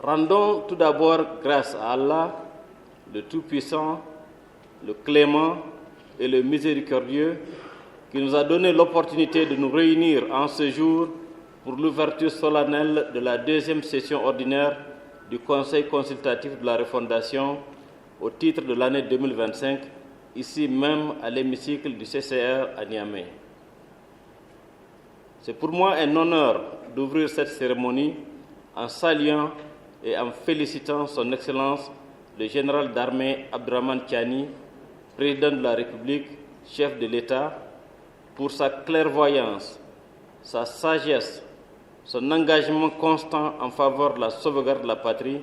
Rendons tout d'abord grâce à Allah, le Tout-Puissant, le Clément et le Miséricordieux, qui nous a donné l'opportunité de nous réunir en ce jour pour l'ouverture solennelle de la deuxième session ordinaire du Conseil consultatif de la refondation au titre de l'année 2025, ici même à l'hémicycle du CCR à Niamey. C'est pour moi un honneur d'ouvrir cette cérémonie en saluant et en félicitant son Excellence le général d'armée Abdourahmane Tiani, président de la République, chef de l'État, pour sa clairvoyance, sa sagesse, son engagement constant en faveur de la sauvegarde de la patrie,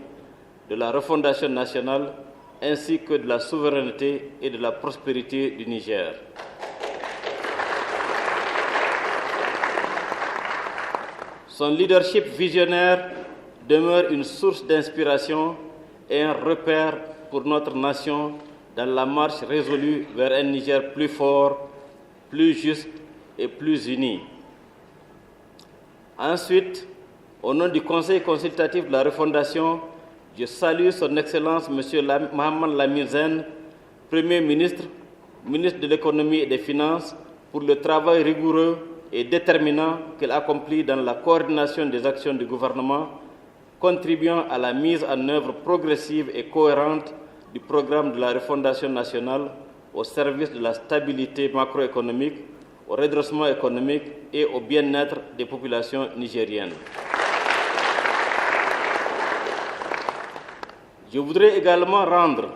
de la refondation nationale, ainsi que de la souveraineté et de la prospérité du Niger. Son leadership visionnaire demeure une source d'inspiration et un repère pour notre nation dans la marche résolue vers un Niger plus fort, plus juste et plus uni. Ensuite, au nom du Conseil consultatif de la refondation, je salue son Excellence M. Mohamed Lamine Zen, Premier ministre, ministre de l'économie et des finances, pour le travail rigoureux et déterminant qu'il accomplit dans la coordination des actions du gouvernement, contribuant à la mise en œuvre progressive et cohérente du programme de la refondation nationale au service de la stabilité macroéconomique, au redressement économique et au bien-être des populations nigériennes. Je voudrais également rendre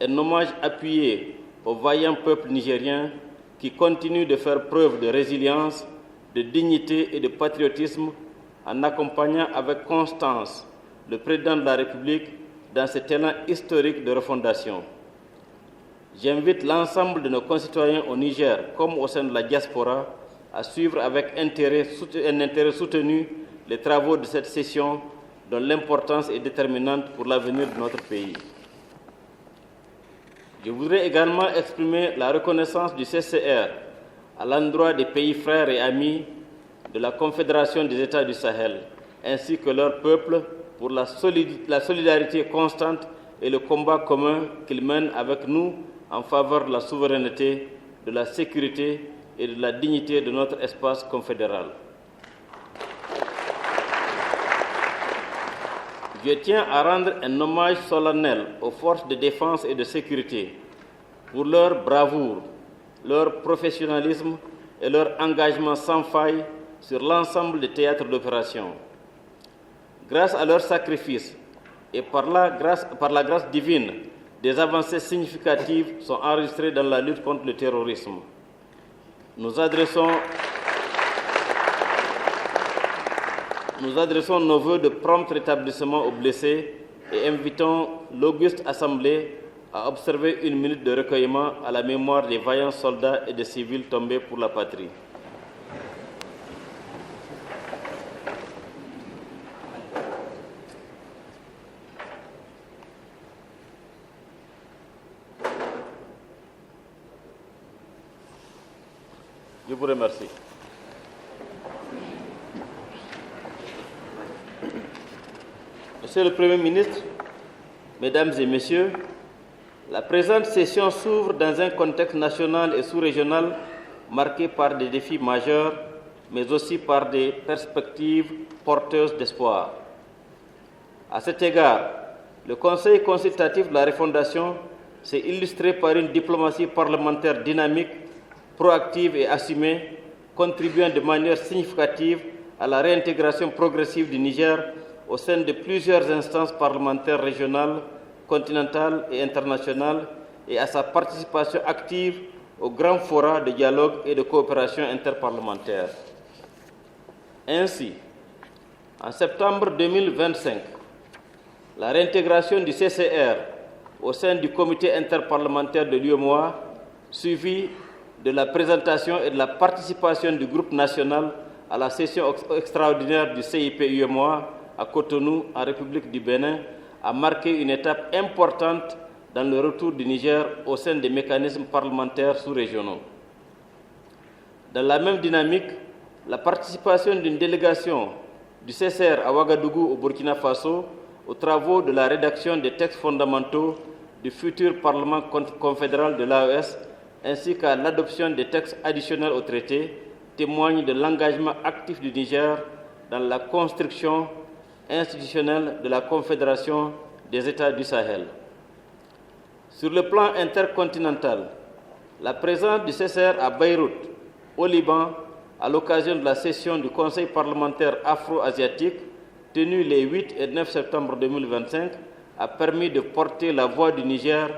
un hommage appuyé au vaillant peuple nigérien qui continue de faire preuve de résilience, de dignité et de patriotisme en accompagnant avec constance le président de la République dans cet élan historique de refondation. J'invite l'ensemble de nos concitoyens au Niger comme au sein de la diaspora à suivre avec un intérêt soutenu les travaux de cette session dont l'importance est déterminante pour l'avenir de notre pays. Je voudrais également exprimer la reconnaissance du CCR à l'endroit des pays frères et amis de la Confédération des États du Sahel, ainsi que leur peuple, pour la solidarité constante et le combat commun qu'ils mènent avec nous en faveur de la souveraineté, de la sécurité et de la dignité de notre espace confédéral. Je tiens à rendre un hommage solennel aux forces de défense et de sécurité pour leur bravoure, leur professionnalisme et leur engagement sans faille sur l'ensemble des théâtres d'opération. Grâce à leur sacrifice et par la grâce divine, des avancées significatives sont enregistrées dans la lutte contre le terrorisme. Nous adressons nos vœux de prompt rétablissement aux blessés et invitons l'auguste Assemblée à observer une minute de recueillement à la mémoire des vaillants soldats et des civils tombés pour la patrie. Je vous remercie. Monsieur le Premier ministre, Mesdames et Messieurs, la présente session s'ouvre dans un contexte national et sous-régional marqué par des défis majeurs, mais aussi par des perspectives porteuses d'espoir. À cet égard, le Conseil consultatif de la refondation s'est illustré par une diplomatie parlementaire dynamique, proactive et assumée, contribuant de manière significative à la réintégration progressive du Niger au sein de plusieurs instances parlementaires régionales, continentales et internationales et à sa participation active aux grands forats de dialogue et de coopération interparlementaire. Ainsi, en septembre 2025, la réintégration du CCR au sein du comité interparlementaire de l'UEMOA, suivie de la présentation et de la participation du groupe national à la session extraordinaire du CIP-UEMOA à Cotonou, en République du Bénin, a marqué une étape importante dans le retour du Niger au sein des mécanismes parlementaires sous-régionaux. Dans la même dynamique, la participation d'une délégation du CCR à Ouagadougou au Burkina Faso aux travaux de la rédaction des textes fondamentaux du futur Parlement confédéral de l'AES, ainsi qu'à l'adoption des textes additionnels au traité, témoignent de l'engagement actif du Niger dans la construction institutionnelle de la Confédération des États du Sahel. Sur le plan intercontinental, la présence du CCR à Beyrouth, au Liban, à l'occasion de la session du Conseil parlementaire afro-asiatique, tenue les 8 et 9 septembre 2025, a permis de porter la voix du Niger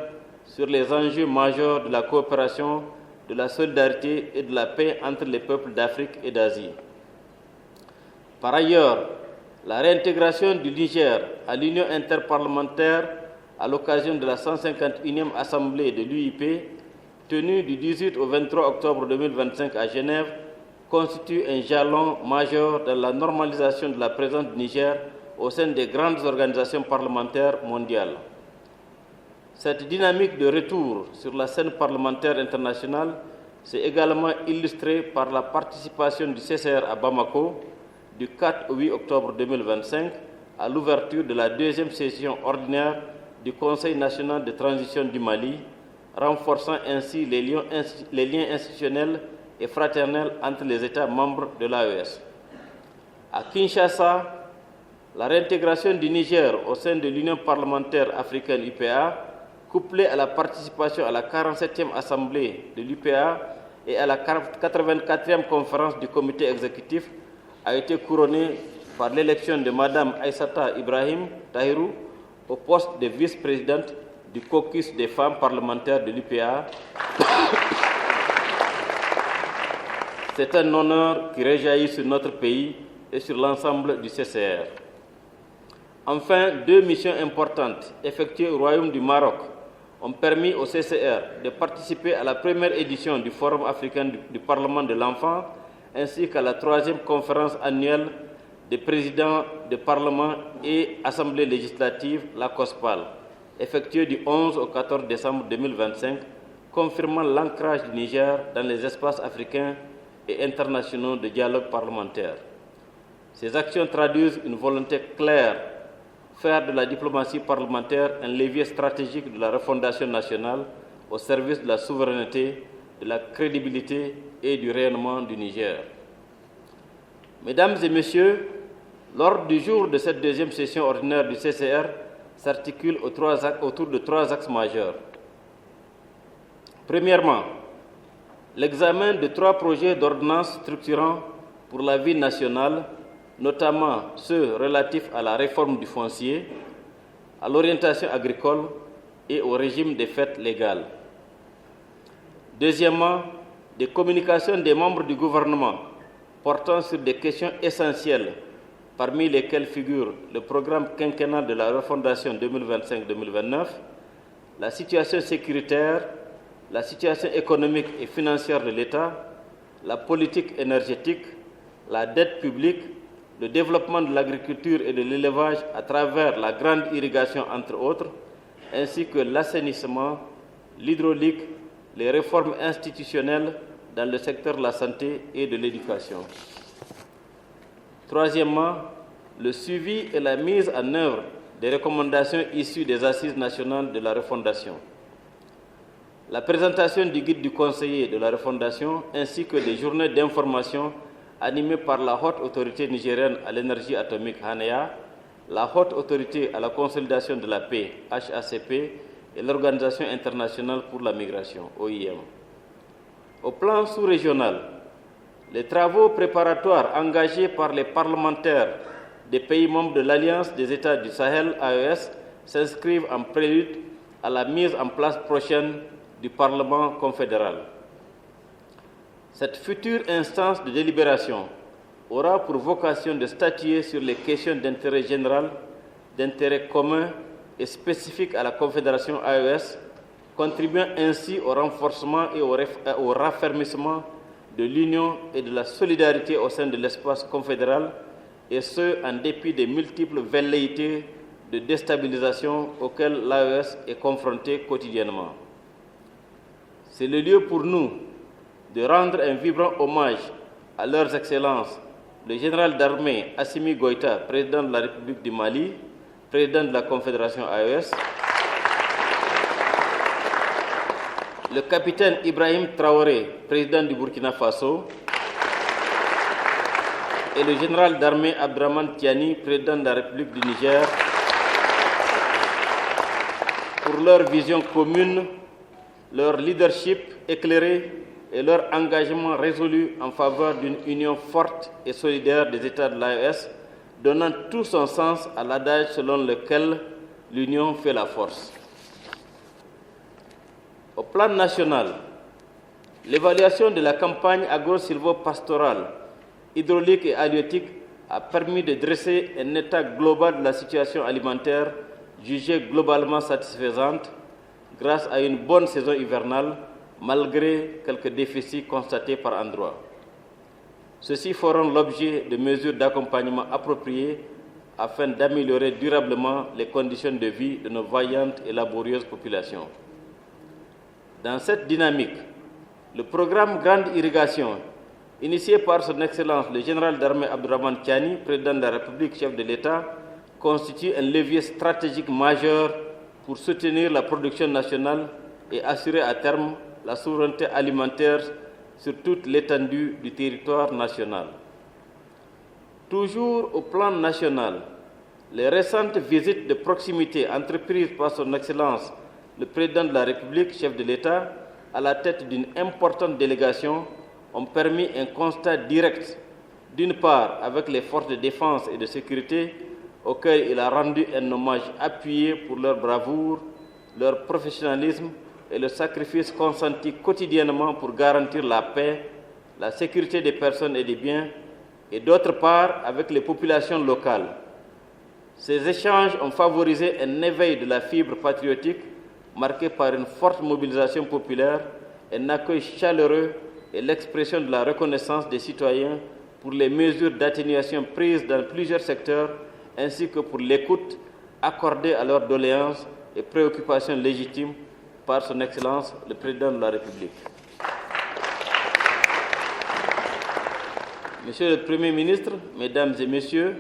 sur les enjeux majeurs de la coopération, de la solidarité et de la paix entre les peuples d'Afrique et d'Asie. Par ailleurs, la réintégration du Niger à l'Union interparlementaire à l'occasion de la 151e Assemblée de l'UIP, tenue du 18 au 23 octobre 2025 à Genève, constitue un jalon majeur dans la normalisation de la présence du Niger au sein des grandes organisations parlementaires mondiales. Cette dynamique de retour sur la scène parlementaire internationale s'est également illustrée par la participation du CCR à Bamako du 4 au 8 octobre 2025 à l'ouverture de la deuxième session ordinaire du Conseil national de transition du Mali, renforçant ainsi les liens institutionnels et fraternels entre les États membres de l'AES. À Kinshasa, la réintégration du Niger au sein de l'Union parlementaire africaine UPA, couplée à la participation à la 47e Assemblée de l'UPA et à la 84e conférence du comité exécutif, a été couronnée par l'élection de Mme Aïssata Ibrahim Tahirou au poste de vice-présidente du caucus des femmes parlementaires de l'UPA. C'est un honneur qui rejaillit sur notre pays et sur l'ensemble du CCR. Enfin, deux missions importantes effectuées au Royaume du Maroc ont permis au CCR de participer à la première édition du Forum africain du Parlement de l'enfant ainsi qu'à la 3e conférence annuelle des présidents de Parlement et Assemblée législative, la COSPAL, effectuée du 11 au 14 décembre 2025, confirmant l'ancrage du Niger dans les espaces africains et internationaux de dialogue parlementaire. Ces actions traduisent une volonté claire, faire de la diplomatie parlementaire un levier stratégique de la refondation nationale au service de la souveraineté, de la crédibilité et du rayonnement du Niger. Mesdames et Messieurs, l'ordre du jour de cette deuxième session ordinaire du CCR s'articule autour de trois axes majeurs. Premièrement, l'examen de trois projets d'ordonnance structurants pour la vie nationale, notamment ceux relatifs à la réforme du foncier, à l'orientation agricole et au régime des fêtes légales. Deuxièmement, des communications des membres du gouvernement portant sur des questions essentielles, parmi lesquelles figurent le programme quinquennal de la refondation 2025-2029, la situation sécuritaire, la situation économique et financière de l'État, la politique énergétique, la dette publique, le développement de l'agriculture et de l'élevage à travers la grande irrigation, entre autres, ainsi que l'assainissement, l'hydraulique, les réformes institutionnelles dans le secteur de la santé et de l'éducation. Troisièmement, le suivi et la mise en œuvre des recommandations issues des Assises nationales de la refondation. La présentation du guide du conseiller de la refondation ainsi que des journées d'information animées par la Haute Autorité nigérienne à l'énergie atomique HANEA, la Haute Autorité à la consolidation de la paix HACP et l'Organisation internationale pour la migration OIM. Au plan sous-régional, les travaux préparatoires engagés par les parlementaires des pays membres de l'Alliance des États du Sahel AES s'inscrivent en prélude à la mise en place prochaine du Parlement confédéral. Cette future instance de délibération aura pour vocation de statuer sur les questions d'intérêt général, d'intérêt commun et spécifique à la Confédération AES, contribuant ainsi au renforcement et au raffermissement de l'union et de la solidarité au sein de l'espace confédéral, et ce, en dépit des multiples velléités de déstabilisation auxquelles l'AES est confrontée quotidiennement. C'est le lieu pour nous de rendre un vibrant hommage à leurs excellences, le général d'armée Assimi Goïta, président de la République du Mali, président de la Confédération AES, le capitaine Ibrahim Traoré, président du Burkina Faso, et le général d'armée Abdraman Tiani, président de la République du Niger, pour leur vision commune, leur leadership éclairé et leur engagement résolu en faveur d'une union forte et solidaire des États de l'AES, donnant tout son sens à l'adage selon lequel l'union fait la force. Au plan national, l'évaluation de la campagne agro-silvopastorale, hydraulique et halieutique a permis de dresser un état global de la situation alimentaire jugée globalement satisfaisante grâce à une bonne saison hivernale, malgré quelques déficits constatés par endroits. Ceux-ci feront l'objet de mesures d'accompagnement appropriées afin d'améliorer durablement les conditions de vie de nos vaillantes et laborieuses populations. Dans cette dynamique, le programme Grande Irrigation, initié par son Excellence le général d'armée Abdraman Tiani, président de la République, chef de l'État, constitue un levier stratégique majeur pour soutenir la production nationale et assurer à terme la souveraineté alimentaire sur toute l'étendue du territoire national. Toujours au plan national, les récentes visites de proximité entreprises par son Excellence le président de la République, chef de l'État, à la tête d'une importante délégation, ont permis un constat direct, d'une part avec les forces de défense et de sécurité, auxquelles il a rendu un hommage appuyé pour leur bravoure, leur professionnalisme et le sacrifice consenti quotidiennement pour garantir la paix, la sécurité des personnes et des biens, et d'autre part avec les populations locales. Ces échanges ont favorisé un éveil de la fibre patriotique marqué par une forte mobilisation populaire, un accueil chaleureux et l'expression de la reconnaissance des citoyens pour les mesures d'atténuation prises dans plusieurs secteurs, ainsi que pour l'écoute accordée à leurs doléances et préoccupations légitimes par son Excellence le Président de la République. Monsieur le Premier ministre, Mesdames et Messieurs,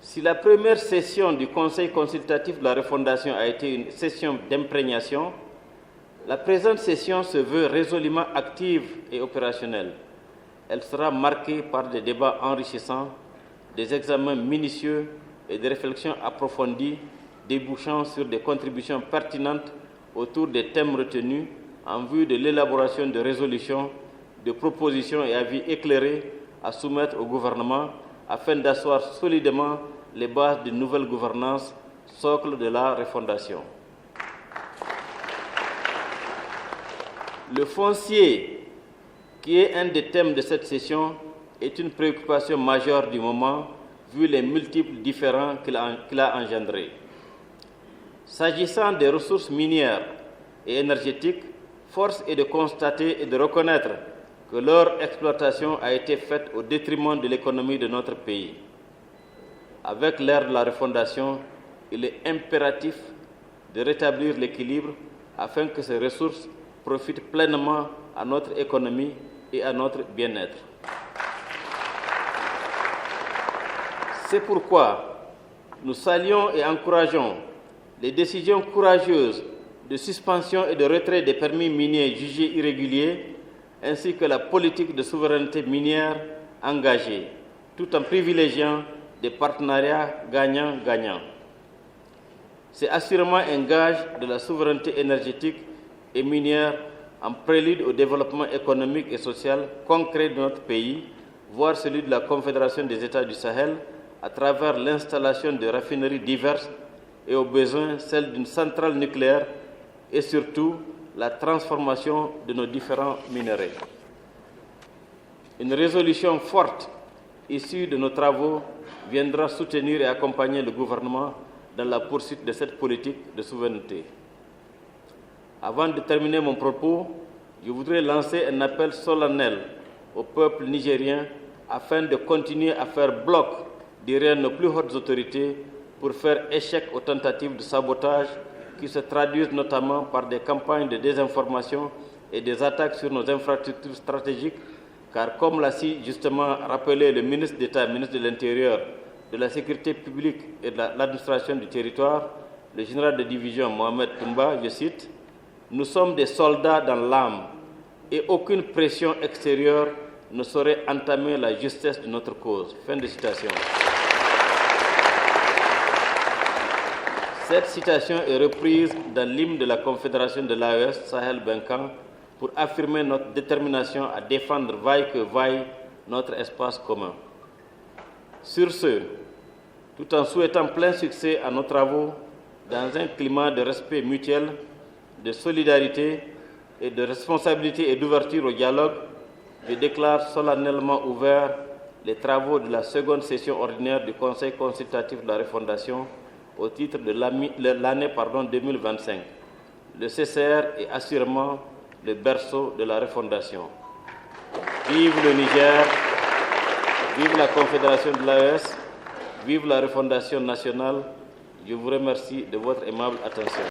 si la première session du Conseil consultatif de la refondation a été une session d'imprégnation, la présente session se veut résolument active et opérationnelle. Elle sera marquée par des débats enrichissants, des examens minutieux et des réflexions approfondies débouchant sur des contributions pertinentes autour des thèmes retenus en vue de l'élaboration de résolutions, de propositions et avis éclairés à soumettre au gouvernement afin d'asseoir solidement les bases d'une nouvelle gouvernance, socle de la refondation. Le foncier, qui est un des thèmes de cette session, est une préoccupation majeure du moment, vu les multiples différends qu'il a engendrés. S'agissant des ressources minières et énergétiques, force est de constater et de reconnaître que leur exploitation a été faite au détriment de l'économie de notre pays. Avec l'ère de la refondation, il est impératif de rétablir l'équilibre afin que ces ressources profitent pleinement à notre économie et à notre bien-être. C'est pourquoi nous saluons et encourageons les décisions courageuses de suspension et de retrait des permis miniers jugés irréguliers, ainsi que la politique de souveraineté minière engagée, tout en privilégiant des partenariats gagnant-gagnant. C'est assurément un gage de la souveraineté énergétique et minière en prélude au développement économique et social concret de notre pays, voire celui de la Confédération des États du Sahel, à travers l'installation de raffineries diverses et au besoin celle d'une centrale nucléaire et surtout la transformation de nos différents minerais. Une résolution forte issue de nos travaux viendra soutenir et accompagner le gouvernement dans la poursuite de cette politique de souveraineté. Avant de terminer mon propos, je voudrais lancer un appel solennel au peuple nigérien afin de continuer à faire bloc derrière nos plus hautes autorités pour faire échec aux tentatives de sabotage qui se traduisent notamment par des campagnes de désinformation et des attaques sur nos infrastructures stratégiques, car comme l'a si justement rappelé le ministre d'État, ministre de l'Intérieur, de la sécurité publique et de l'administration du territoire, le général de division Mohamed Toumba, je cite, « Nous sommes des soldats dans l'âme et aucune pression extérieure ne saurait entamer la justesse de notre cause. » Fin de citation. Cette citation est reprise dans l'hymne de la Confédération de l'AES Sahel-Benkan pour affirmer notre détermination à défendre vaille que vaille notre espace commun. Sur ce, tout en souhaitant plein succès à nos travaux dans un climat de respect mutuel, de solidarité et de responsabilité et d'ouverture au dialogue, je déclare solennellement ouverts les travaux de la seconde session ordinaire du Conseil consultatif de la refondation au titre de l'année 2025. Le CCR est assurément le berceau de la refondation. Vive le Niger, vive la Confédération de l'AES, vive la refondation nationale. Je vous remercie de votre aimable attention.